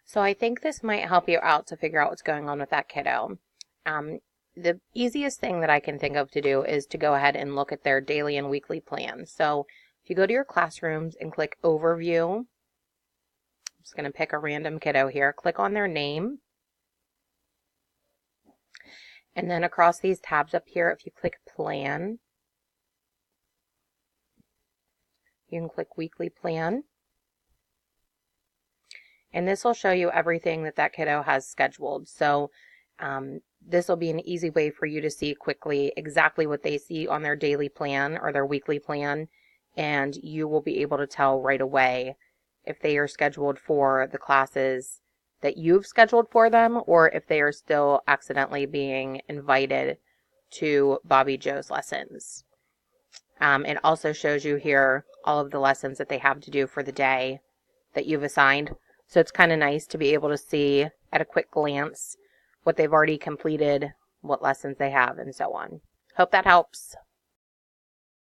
So I think this might help you out to figure out what's going on with that kiddo. The easiest thing that I can think of to do is to go ahead and look at their daily and weekly plans. So if you go to your classrooms and click Overview, I'm just going to pick a random kiddo here, click on their name. And then across these tabs up here, if you click Plan, you can click Weekly Plan. And this will show you everything that that kiddo has scheduled. So this will be an easy way for you to see quickly exactly what they see on their daily plan or their weekly plan. And you will be able to tell right away if they are scheduled for the classes that you've scheduled for them, or if they are still accidentally being invited to Bobby Joe's lessons. It also shows you here all of the lessons that they have to do for the day that you've assigned. So it's kind of nice to be able to see at a quick glance what they've already completed, what lessons they have, and so on. Hope that helps.